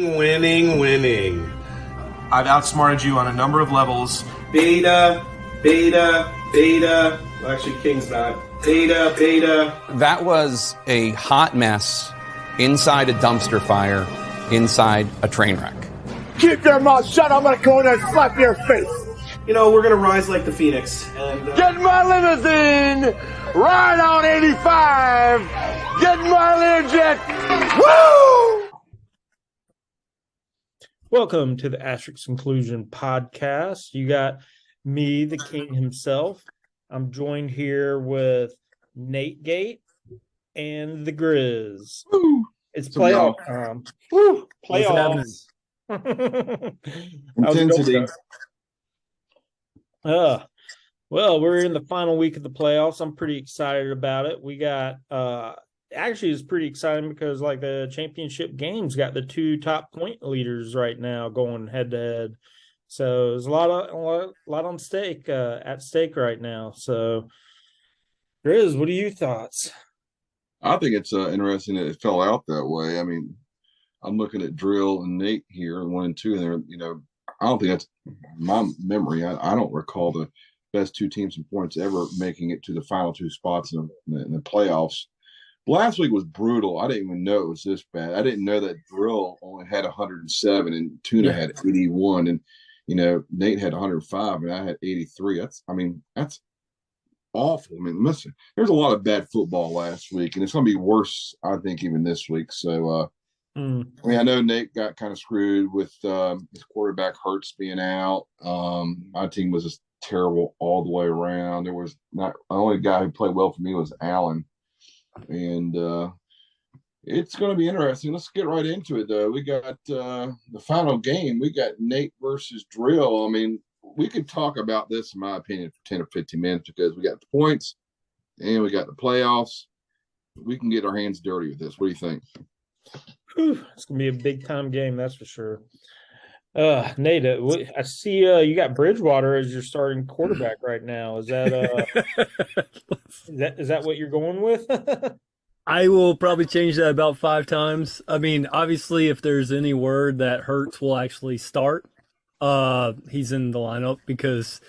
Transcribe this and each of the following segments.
Winning. I've outsmarted you on a number of levels. Beta. Well, actually, King's not. Beta. That was a hot mess inside a dumpster fire, inside a train wreck. Keep your mouth shut. I'm going to go in there and slap your face. You know, we're going to rise like the Phoenix. And Get in my limousine. Ride on 85. Get in my Learjet. Woo! Welcome to the Asterisk Conclusion podcast. You got me, the king himself. I'm joined here with Nate Gate and the Grizz. Woo. It's playoff time. Woo! Playoffs. Intensity. Well, we're in the final week of the playoffs. I'm pretty excited about it. We got actually it's pretty exciting because like the championship games got the two top point leaders right now going head to head. So there's a lot on stake at stake right now. So Grizz, what are your thoughts? I think it's interesting that it fell out that way. I mean, I'm looking at Drill and Nate here, 1 and 2, and they're, I don't think that's my memory. I don't recall the best two teams in points ever making it to the final two spots in the playoffs. Last week was brutal. I didn't even know it was this bad. I didn't know that Drill only had 107 and Tuna had 81, and Nate had 105 and I had 83. That's awful. I mean, listen, there's a lot of bad football last week, and it's going to be worse, I think, even this week. So, I know Nate got kind of screwed with his quarterback Hurts being out. My team was just terrible all the way around. There was not the only guy who played well for me was Allen, and it's going to be interesting. Let's get right into it, though. We got the final game. We got Nate versus Drill. I mean, we could talk about this, in my opinion, for 10 or 15 minutes because we got the points and we got the playoffs. We can get our hands dirty with this. What do you think? It's going to be a big-time game, that's for sure. Nate, I see you got Bridgewater as your starting quarterback right now. Is that is that what you're going with? I will probably change that about 5 times. I mean, obviously, if there's any word that Hurts will actually start, he's in the lineup because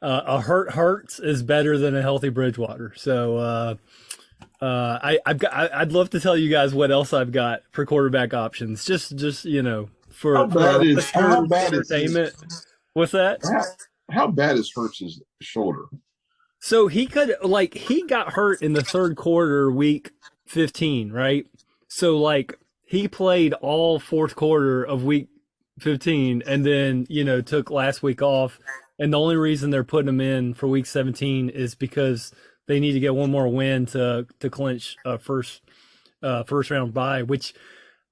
a Hurts is better than a healthy Bridgewater. So I'd love to tell you guys what else I've got for quarterback options. Just for how bad entertainment. What's that? How bad is Hurts' shoulder? So he got hurt in the third quarter, week 15, right? So he played all fourth quarter of week 15 and then, took last week off. And the only reason they're putting him in for week 17 is because they need to get one more win to clinch a first round bye, which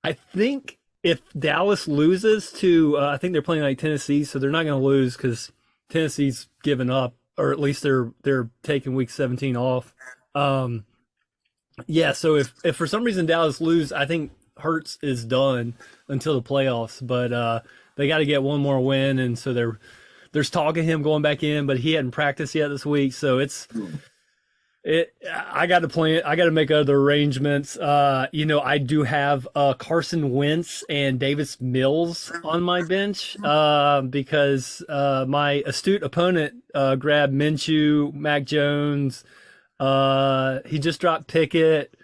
I think if Dallas loses to, I think they're playing Tennessee, so they're not going to lose because Tennessee's given up, or at least they're taking week 17 off. So if for some reason Dallas lose, I think Hurts is done until the playoffs, but they got to get one more win, and so there's talk of him going back in, but he hadn't practiced yet this week, so I got to plan. I got to make other arrangements. I do have Carson Wentz and Davis Mills on my bench because my astute opponent grabbed Minshew, Mac Jones. He just dropped Pickett.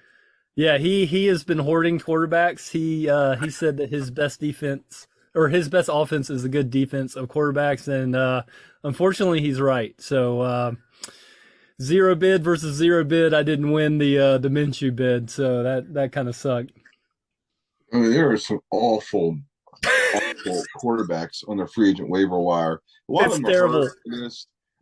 Yeah, he has been hoarding quarterbacks. He said that his best defense or his best offense is a good defense of quarterbacks, and unfortunately, he's right. So. Zero bid versus zero bid. I didn't win the Minshew bid, so that kind of sucked. I mean, there are some awful quarterbacks on the free agent waiver wire. A lot of them terrible.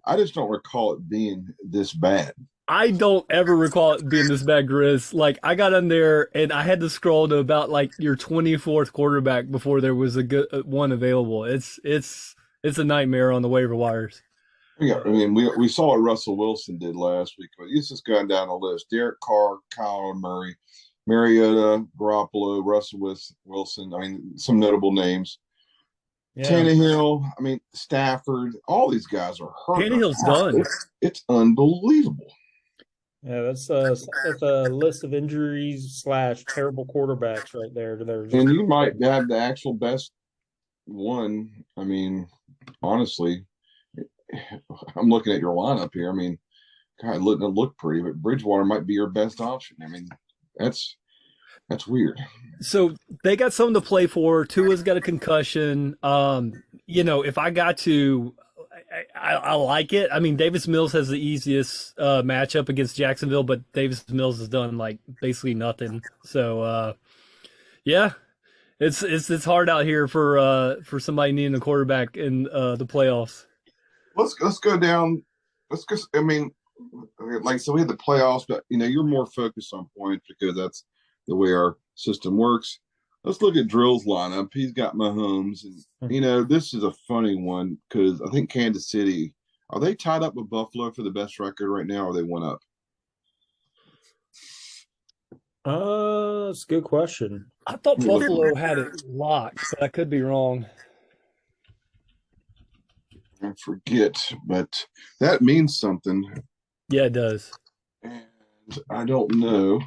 I just don't recall it being this bad. I don't ever recall it being this bad, Grizz. I got on there and I had to scroll to about your 24th quarterback before there was a good one available. It's a nightmare on the waiver wires. Yeah, I mean, we saw what Russell Wilson did last week, but he's just going down the list. Derek Carr, Kyler Murray, Mariota, Garoppolo, Russell Wilson. I mean, some notable names. Yeah. Tannehill, I mean, Stafford. All these guys are hurt. Tannehill's done. It's unbelievable. Yeah, that's a list of injuries / terrible quarterbacks right there. They're just And you might have the actual best one. I mean, honestly, I'm looking at your lineup here. I mean, God, it look pretty, but Bridgewater might be your best option. I mean, that's weird. So they got something to play for. Tua's got a concussion. If I got to, I like it. I mean, Davis Mills has the easiest matchup against Jacksonville, but Davis Mills has done like basically nothing. So yeah, it's hard out here for somebody needing a quarterback in the playoffs. Let's go down. Let's go. I mean, like so we had the playoffs, but you're more focused on points because that's the way our system works. Let's look at Drill's lineup. He's got Mahomes, and this is a funny one because I think Kansas City are they tied up with Buffalo for the best record right now, or they went up? That's a good question. I thought Buffalo had it locked, but I could be wrong. I forget, but that means something. Yeah, it does. And I don't know.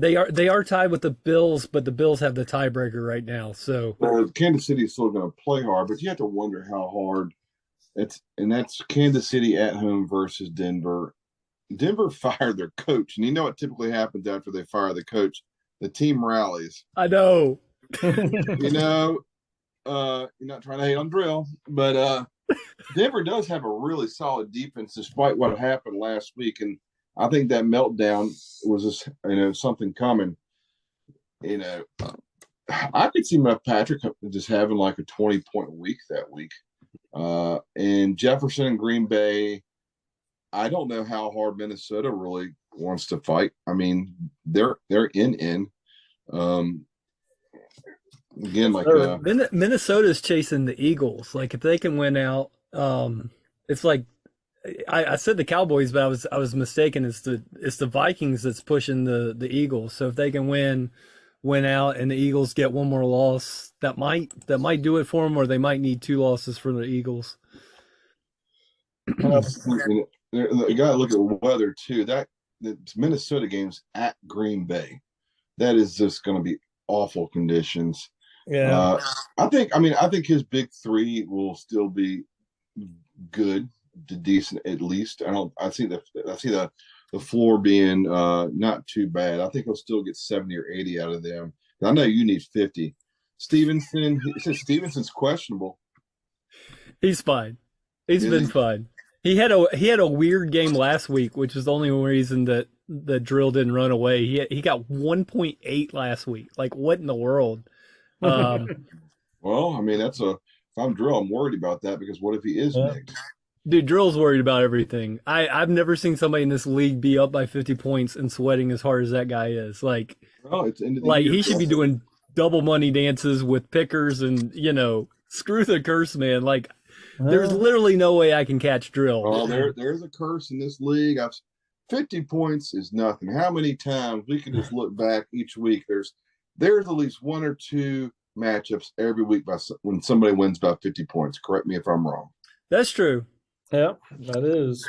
They are tied with the Bills, but the Bills have the tiebreaker right now. So Kansas City is still going to play hard, but you have to wonder how hard that's Kansas City at home versus Denver. Denver fired their coach, and what typically happens after they fire the coach? The team rallies. I know. You're not trying to hate on Drill, but Denver does have a really solid defense despite what happened last week, and I think that meltdown was just, something coming. I could see Patrick just having like a 20-point week that week. And Jefferson and Green Bay, I don't know how hard Minnesota really wants to fight. I mean, they're in. Again, like Minnesota's chasing the Eagles. Like if they can win out, it's like I said the Cowboys, but I was mistaken. It's the Vikings that's pushing the Eagles. So if they can win out, and the Eagles get one more loss, that might do it for them, or they might need 2 losses for the Eagles. You got to look at weather too. The Minnesota game's at Green Bay. That is just going to be awful conditions. Yeah, I think his big three will still be good to decent at least. I see the floor being not too bad. I think he'll still get 70 or 80 out of them. I know you need 50. Stevenson's questionable. He's fine. He's been fine. He had a weird game last week, which is the only reason that the Drill didn't run away. He got 1.8 last week. Like what in the world? Well, I mean if I'm Drill, I'm worried about that because what if he is nicked? Dude, Drill's worried about everything. I've never seen somebody in this league be up by 50 points and sweating as hard as that guy is. Like, it's end of the like year. He should be doing double money dances with pickers and screw the curse, man. Like, there's literally no way I can catch Drill. Oh, there's a curse in this league. 50 points is nothing. How many times we can just look back each week? There's at least 1 or 2 matchups every week when somebody wins by 50 points. Correct me if I'm wrong. That's true. Yeah, that is.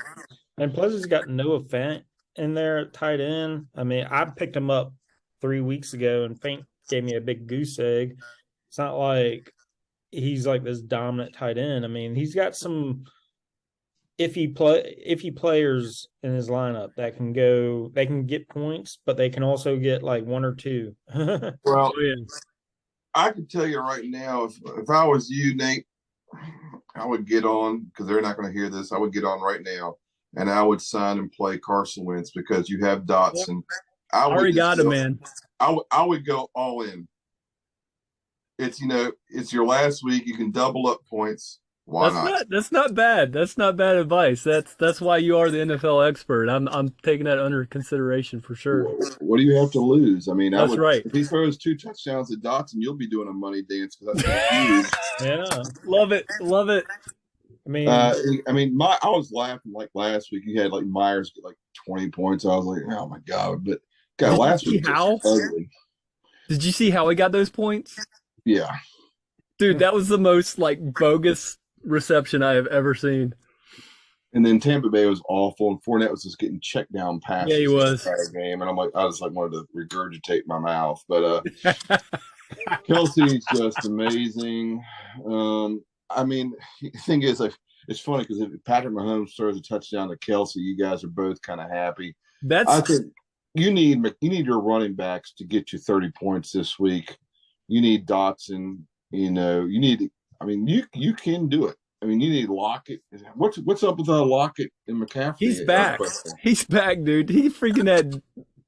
And plus, he's got Noah Fant in there at tight end. I mean, I picked him up 3 weeks ago, and Fant gave me a big goose egg. It's not like he's like this dominant tight end. I mean, he's got some iffy players in his lineup that can go. They can get points, but they can also get like 1 or 2. Well, I can tell you right now, if I was you, Nate, I would get on, because they're not going to hear this. I would get on right now, and I would sign and play Carson Wentz because you have Dotson. I already got him, man. I would go all in. It's it's your last week. You can double up points. Why not? That's not bad. That's not bad advice. That's why you are the NFL expert. I'm taking that under consideration for sure. What do you have to lose? I mean, that's right. If he throws 2 touchdowns at Dotson, you'll be doing a money dance because that's huge. Yeah, love it. I mean, I was laughing like last week. You had like Myers get like 20 points. I was like, oh my god! But God, last week was ugly. Did you see how he got those points? Yeah, dude, that was the most like bogus reception I have ever seen. And then Tampa Bay was awful, and Fournette was just getting checked down passes. Yeah, he was. The entire game, and I was like wanted to regurgitate my mouth. But Kelsey's just amazing. I mean, the thing is, it's funny because if Patrick Mahomes throws a touchdown to Kelsey, you guys are both kind of happy. I think you need your running backs to get you 30 points this week. You need Dotson. You can do it. I mean, you need Lockett. What's up with Lockett and McCaffrey? He's back. He's back, dude. He freaking had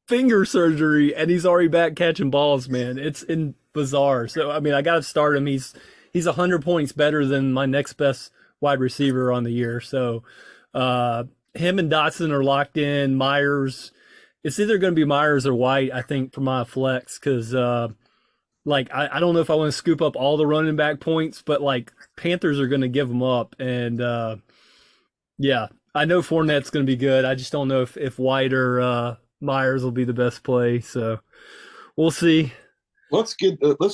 finger surgery, and he's already back catching balls, man. It's bizarre. So, I mean, I got to start him. He's 100 points better than my next best wide receiver on the year. So, him and Dotson are locked in. Myers, it's either going to be Myers or White, I think, for my flex, because I don't know if I want to scoop up all the running back points, but Panthers are going to give them up. And yeah, I know Fournette's going to be good. I just don't know if White or Myers will be the best play. So we'll see. Let's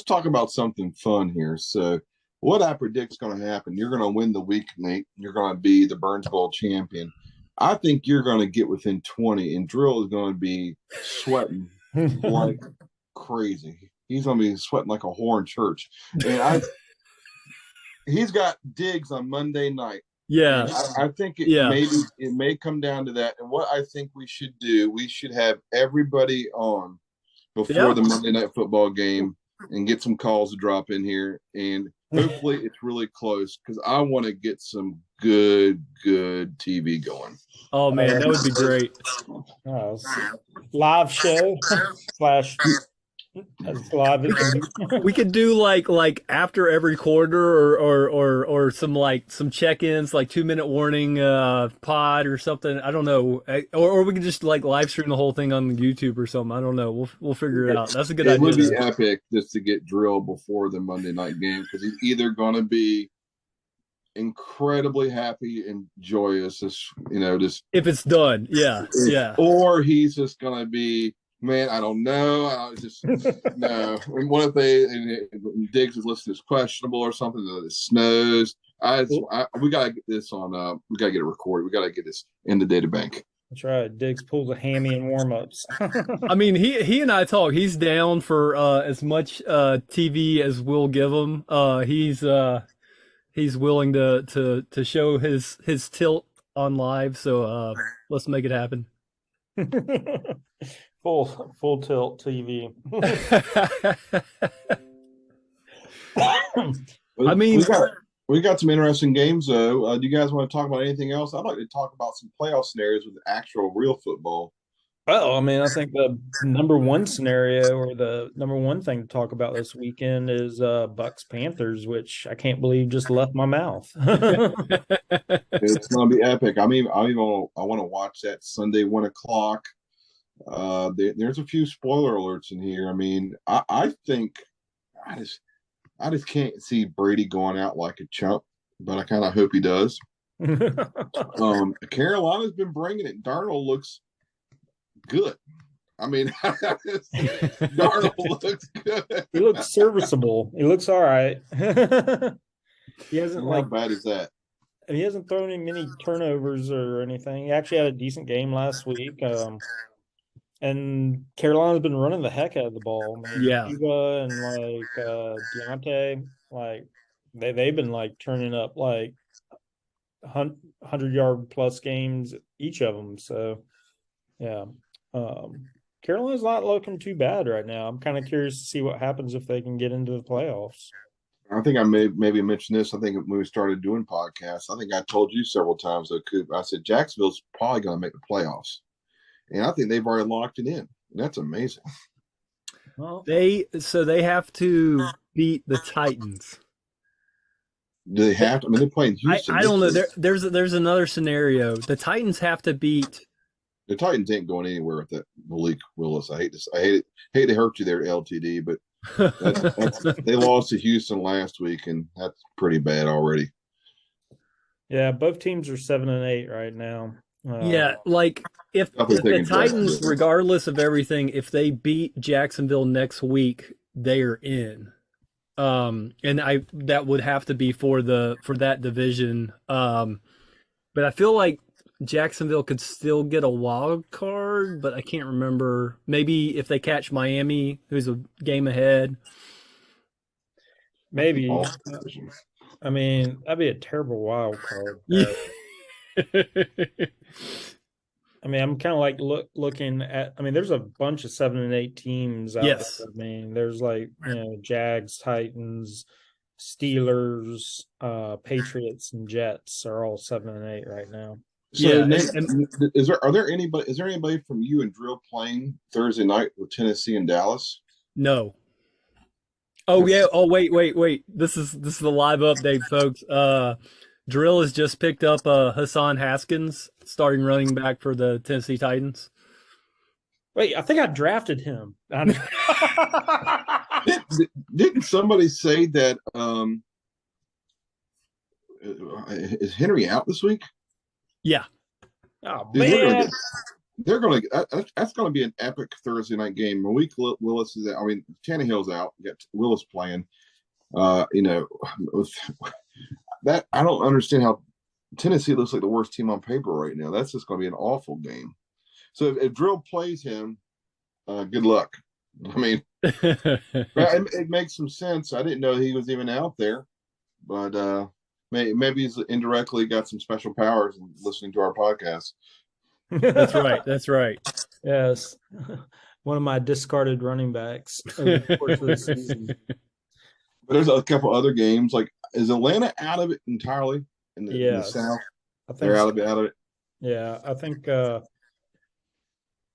talk about something fun here. So what I predict is going to happen, you're going to win the week, Nate. You're going to be the Burns Bowl champion. I think you're going to get within 20, and Drill is going to be sweating like crazy. He's going to be sweating like a whore in church. And he's got Diggs on Monday night. Yeah. I think it may come down to that. And what I think we should do, we should have everybody on before the Monday Night Football game and get some calls to drop in here. And hopefully it's really close because I want to get some good TV going. Oh, man, that would be great. Live show / live. We could do like after every quarter or some check-ins, like 2-minute warning pod or something. I don't know. Or we could just live stream the whole thing on YouTube or something. I don't know. We'll figure it out. That's a good idea. It would be epic just to get Drill before the Monday night game because he's either going to be incredibly happy and joyous, just if it's done, yeah, or he's just going to be. Man, I don't know. No. What if Diggs is listed as questionable or something? That it snows. We gotta get this on. We gotta get it recorded. We gotta get this in the data bank. That's right. Diggs pulls a hammy in warm-ups. I mean, he and I talk. He's down for as much TV as we'll give him. He's willing to show his tilt on live. So let's make it happen. Full tilt TV. I mean, we got some interesting games though. Do you guys want to talk about anything else? I'd like to talk about some playoff scenarios with actual real football. Well, I mean, I think the number one scenario or the number one thing to talk about this weekend is Bucks Panthers, which I can't believe just left my mouth. It's going to be epic. I mean, I want to watch that Sunday 1:00. There's a few spoiler alerts in here. I mean, I think I just can't see Brady going out like a chump, but I kind of hope he does. Carolina's been bringing it. Darnold looks good. I mean, Darnold looks good. He looks serviceable. He looks all right. He hasn't How bad is that? He hasn't thrown in many turnovers or anything. He actually had a decent game last week. And Carolina's been running the heck out of the ball. Man. Yeah. Cuba and Deontay, they've been turning up 100-yard plus games, each of them. So, yeah. Carolina's not looking too bad right now. I'm kind of curious to see what happens if they can get into the playoffs. I think I maybe mentioned this. I think when we started doing podcasts, I think I told you several times, though, Coop, I said Jacksonville's probably going to make the playoffs. And I think they've already locked it in. That's amazing. Well, they have to beat the Titans. Do they have to? I mean, they're playing Houston. I don't know. There's another scenario. The Titans have to beat. The Titans ain't going anywhere with that Malik Willis. I hate to hurt you there, LTD, but they lost to Houston last week, and that's pretty bad already. Yeah, both teams are 7-8 right now. If the Titans, regardless of everything, if they beat Jacksonville next week, they are in. And that would have to be for that division. But I feel like Jacksonville could still get a wild card, but I can't remember. Maybe if they catch Miami, who's a game ahead. Maybe. All I mean, that'd be a terrible wild card. Yeah. I mean, I'm kind of like looking at. I mean, there's a bunch of 7 and 8 teams out Yes. there. I mean, there's like Jags, Titans, Steelers, Patriots, and Jets are all 7 and 8 right now. So, Yeah, Nate, and- is there anybody from you and Drill playing Thursday night with Tennessee and Dallas? No. Oh yeah. Oh wait. This is the live update, folks. Drill has just picked up Hassan Haskins, starting running back for the Tennessee Titans. Wait, I think I drafted him. Didn't somebody say that? Is Henry out this week? Yeah. Oh Dude, man, they're gonna. That's gonna be an epic Thursday night game. Malik Willis is out. I mean, Tannehill's out. You got Willis playing. That I don't understand how Tennessee looks like the worst team on paper right now. That's just going to be an awful game. So if Drill plays him, good luck. I mean, it makes some sense. I didn't know he was even out there, but maybe he's indirectly got some special powers in listening to our podcast. That's right. Yes, one of my discarded running backs over the course of the season. But there's a couple other games. Like, is Atlanta out of it entirely in the South? I think They're out of it. Yeah, I think. I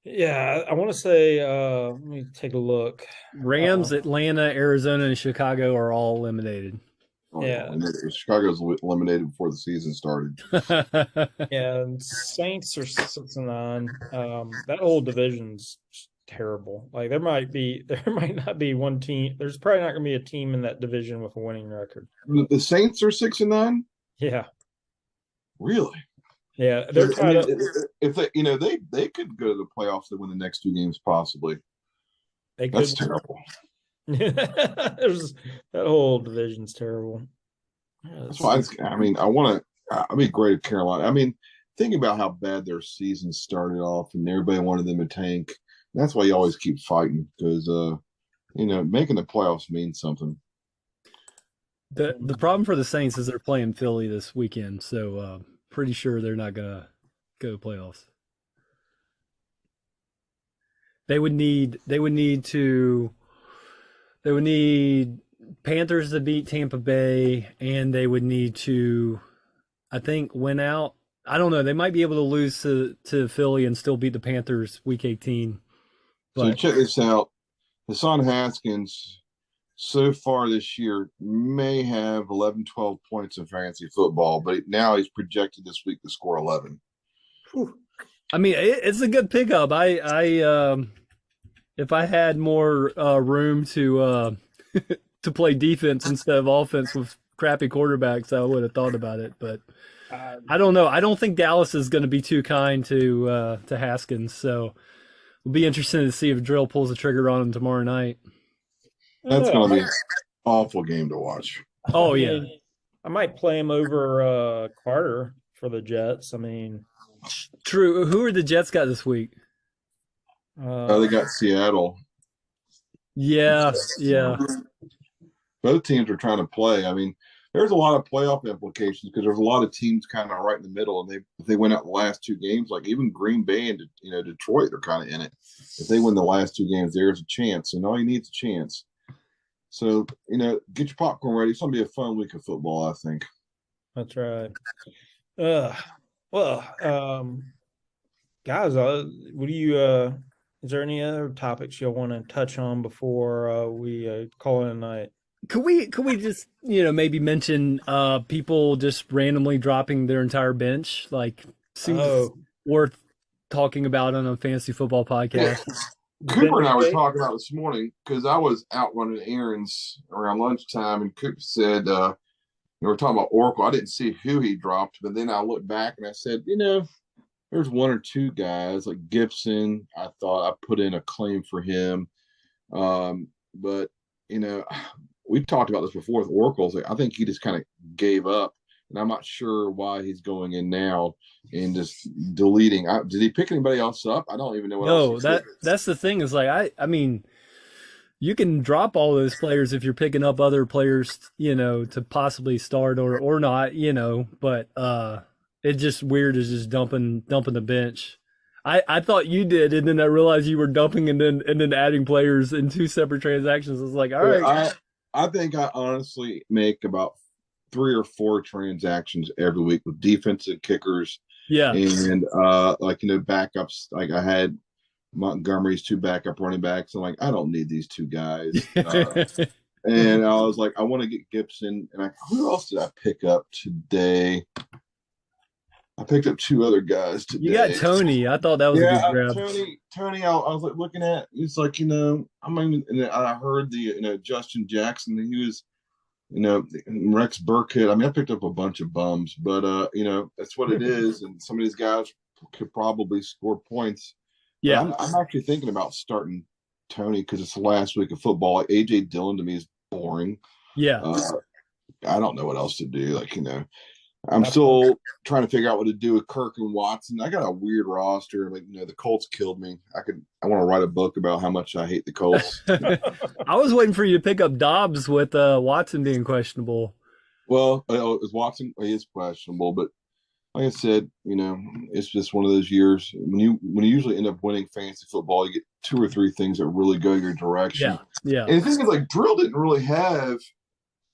want to say. Let me take a look. Rams, Atlanta, Arizona, and Chicago are all eliminated. Yeah. Chicago's eliminated before the season started. Yeah, and Saints are 6-9. That whole division's terrible. Like there might not be one team. There's probably not going to be a team in that division with a winning record. The Saints are 6-9. Yeah, Really? yeah. They're tied up. If they could go to the playoffs and win the next 2 games possibly. They could. That's terrible. That whole division's terrible. Yeah, That's why I want to. I'd be great at Carolina. I mean, think about how bad their season started off, and everybody wanted them to tank. That's why you always keep fighting because making the playoffs means something. The problem for the Saints is they're playing Philly this weekend, so pretty sure they're not gonna go playoffs. They would need Panthers to beat Tampa Bay, and they would need to, I think, win out. I don't know. They might be able to lose to Philly and still beat the Panthers week 18. So check this out. Hassan Haskins so far this year may have 11, 12 points in fantasy football, but now he's projected this week to score 11. Whew. I mean, it's a good pickup. I if I had more room to to play defense instead of offense with crappy quarterbacks, I would have thought about it. But I don't know. I don't think Dallas is going to be too kind to Haskins. So it'll be interesting to see if Drill pulls the trigger on him tomorrow night. That's going to be an awful game to watch. Oh yeah, I might play him over Carter for the Jets. I mean, true. Who are the Jets got this week? They got Seattle. Yeah. Both teams are trying to play. I mean, there's a lot of playoff implications because there's a lot of teams kind of right in the middle, and if they win out the last 2 games, like even Green Bay and Detroit, they're kind of in it. If they win the last 2 games, there's a chance, and all you need is a chance. So get your popcorn ready. It's gonna be a fun week of football, I think. That's right. Guys, what do you? Is there any other topics you'll want to touch on before we call it a night? Could we just maybe mention people just randomly dropping their entire bench? Like seems worth talking about on a fantasy football podcast. Yeah. Cooper and I were talking about this morning because I was out running errands around lunchtime, and Cooper said, we were talking about Oracle. I didn't see who he dropped, but then I looked back and I said, there's 1 or 2 guys like Gibson. I thought I put in a claim for him. But, we've talked about this before with Oracles. I think he just kind of gave up. and I'm not sure why he's going in now and just deleting. Did he pick anybody else up? I don't even know what else. No, that's the thing is like I mean, you can drop all those players if you're picking up other players, to possibly start or not, but it's just weird is just dumping the bench. I thought you did, and then I realized you were dumping and then adding players in 2 separate transactions. I was like, all right. I think I honestly make about 3 or 4 transactions every week with defensive kickers. Yeah. And backups. Like I had Montgomery's 2 backup running backs. I'm like, I don't need these 2 guys. And I was like, I want to get Gibson. And who else did I pick up today? I picked up 2 other guys today. You got Tony. I thought that was a good grab. Tony. I was like looking at. It's like and I heard the Justin Jackson. He was Rex Burkhead. I mean, I picked up a bunch of bums, but that's what it is. And some of these guys could probably score points. Yeah, I'm actually thinking about starting Tony because it's the last week of football. Like AJ Dillon to me is boring. Yeah, I don't know what else to do. I'm still trying to figure out what to do with Kirk and Watson. I got a weird roster. The Colts killed me. I want to write a book about how much I hate the Colts. I was waiting for you to pick up Dobbs with Watson being questionable. Well, is Watson? He is questionable, but like I said, it's just one of those years when you usually end up winning fantasy football, you get 2 or 3 things that really go your direction. Yeah. And the thing is, Drill didn't really have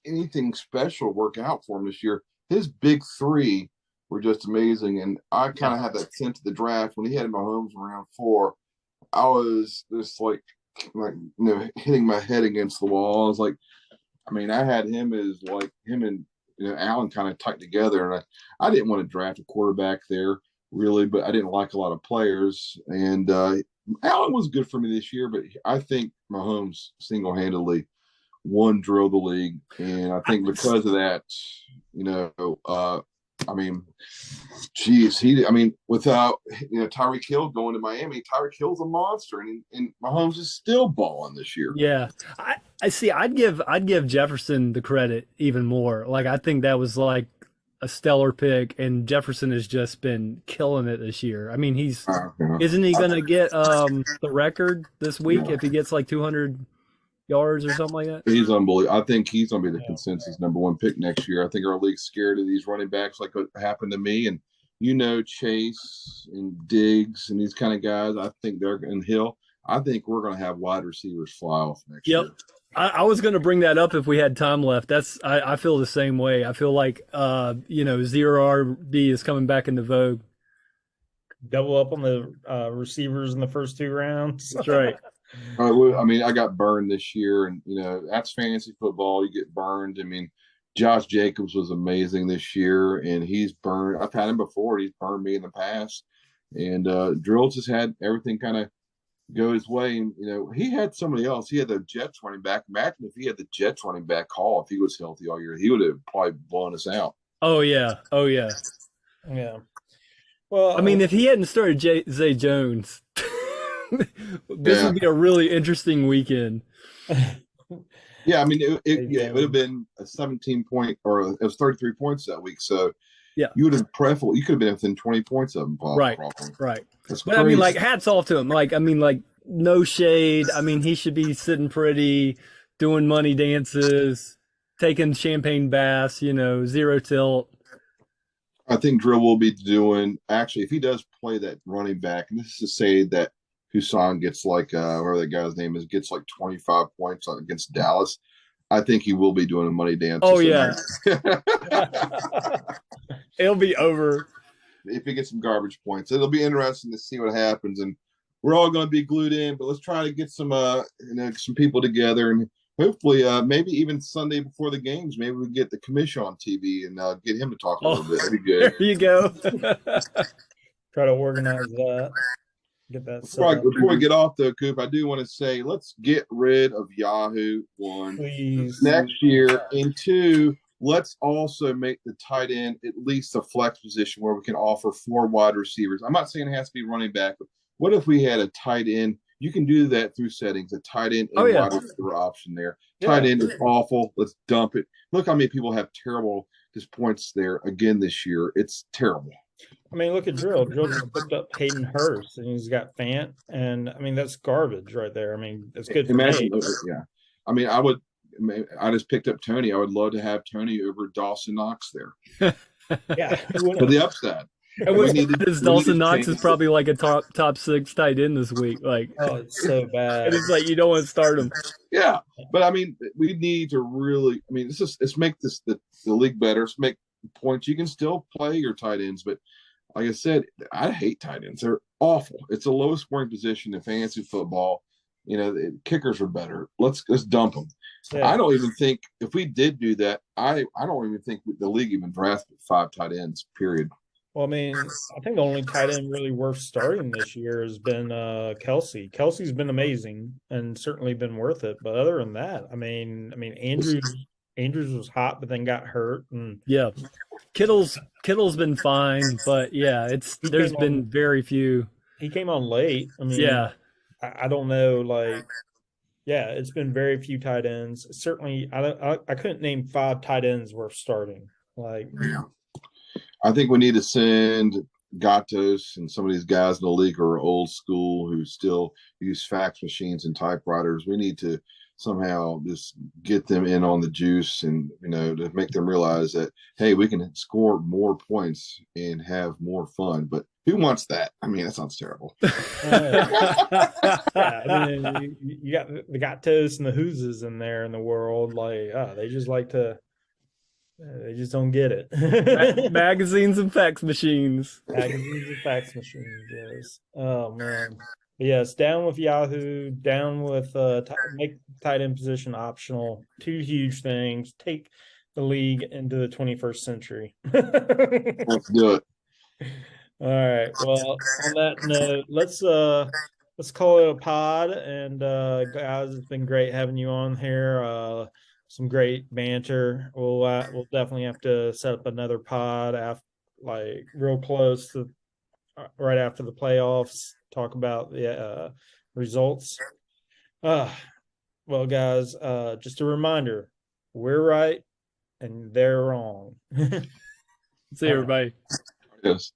anything special work out for him this year. His big 3 were just amazing, and I kind of had that sense of the draft when he had Mahomes around 4. I was just hitting my head against the wall. I was like, I had him as him and Allen kind of tight together, and I didn't want to draft a quarterback there really, but I didn't like a lot of players, and Allen was good for me this year, but I think Mahomes single-handedly won Drill the league, and I think because of that, without Tyreek Hill going to Miami, Tyreek Hill's a monster, and Mahomes is still balling this year. Yeah, I see. I'd give Jefferson the credit even more. I think that was a stellar pick, and Jefferson has just been killing it this year. Isn't he going to get the record this week if he gets 200 yards or something like that? He's unbelievable. I think he's going to be the consensus number 1 pick next year. I think our league's scared of these running backs like what happened to me. And Chase and Diggs and these kind of guys, I think they're – and Hill, I think we're going to have wide receivers fly off next year. I was going to bring that up if we had time left. I feel the same way. I feel like, zero RB is coming back into vogue. Double up on the receivers in the first 2 rounds. That's right. I got burned this year, and that's fantasy football. You get burned. Josh Jacobs was amazing this year, and he's burned. I've had him before. He's burned me in the past, and Drill just had everything kind of go his way. And he had somebody else. He had the Jets running back. Imagine if he had the Jets running back Hall. If he was healthy all year, he would have probably blown us out. Oh yeah. Yeah. Well, if he hadn't started Zay Jones. This would be a really interesting weekend. Yeah, it would have been a 17-point, or it was 33 points that week. So yeah, you would have you could have been within 20 points of them. Right. But hats off to him. No shade. He should be sitting pretty, doing money dances, taking champagne baths. 0 tilt. I think Drill will be doing, actually, if he does play that running back, and this is to say that Hussein gets whatever that guy's name is, gets 25 points against Dallas, I think he will be doing a money dance. Oh, yeah. It'll be over. If he gets some garbage points. It'll be interesting to see what happens, and we're all going to be glued in, but let's try to get some some people together, and hopefully maybe even Sunday before the games, maybe we get the commission on TV and get him to talk a little bit. That'd be good. There you go. Try to organize that. Get that before we get off though, Coop, I do want to say let's get rid of Yahoo, 1, please, next year, and 2, let's also make the tight end at least a flex position where we can offer 4 wide receivers. I'm not saying it has to be running back, but what if we had a tight end You can do that through settings. A tight end and wide receiver option there. Yeah. Tight end is awful. Let's dump it. Look how many people have terrible just points there again this year. It's terrible. I mean, look at Drill. Drill just picked up Hayden Hurst, and he's got Fant, and I mean that's garbage right there. I mean, it's good for me. Yeah. I mean, I just picked up Tony. I would love to have Tony over Dawson Knox there. Yeah, for the upside. And what's Dawson Knox is probably like a top 6 tight end this week. Like, oh, it's so bad. And it's like you don't want to start him. Yeah, but I mean, we need to really. I mean, let's make this the league better. Let's make points. You can still play your tight ends, but like I said, I hate tight ends. They're awful. It's the lowest scoring position in fantasy football. You know, kickers are better. Let's dump them. Yeah. I don't even think if we did do that, I don't even think the league even drafted 5 tight ends. Period. Well, I mean, I think the only tight end really worth starting this year has been Kelsey. Kelsey's been amazing and certainly been worth it. But other than that, I mean, Andrews was hot, but then got hurt. And yeah, Kittle's been fine, but yeah, there's been very few. He came on late. I mean, yeah, I don't know, like. Yeah, it's been very few tight ends. Certainly, I couldn't name 5 tight ends worth starting. Like, yeah. I think we need to send Gatos and some of these guys in the league who are old school who still use fax machines and typewriters. We need to somehow just get them in on the juice and, to make them realize that, hey, we can score more points and have more fun. But who wants that? I mean, that sounds terrible. Yeah, I mean, you got the Gatos and the Whooses in there in the world. Like, they just like to. They just don't get it. Magazines and fax machines. Magazines and fax machines, yes. Oh, man. But yes, down with Yahoo, down with make tight end position optional. 2 huge things. Take the league into the 21st century. Let's do it. All right. Well, on that note, let's call it a pod. And guys, it's been great having you on here. Some great banter. We'll definitely have to set up another pod real close to right after the playoffs. Talk about the results. Well, guys, just a reminder: we're right and they're wrong. See you, everybody. Yes.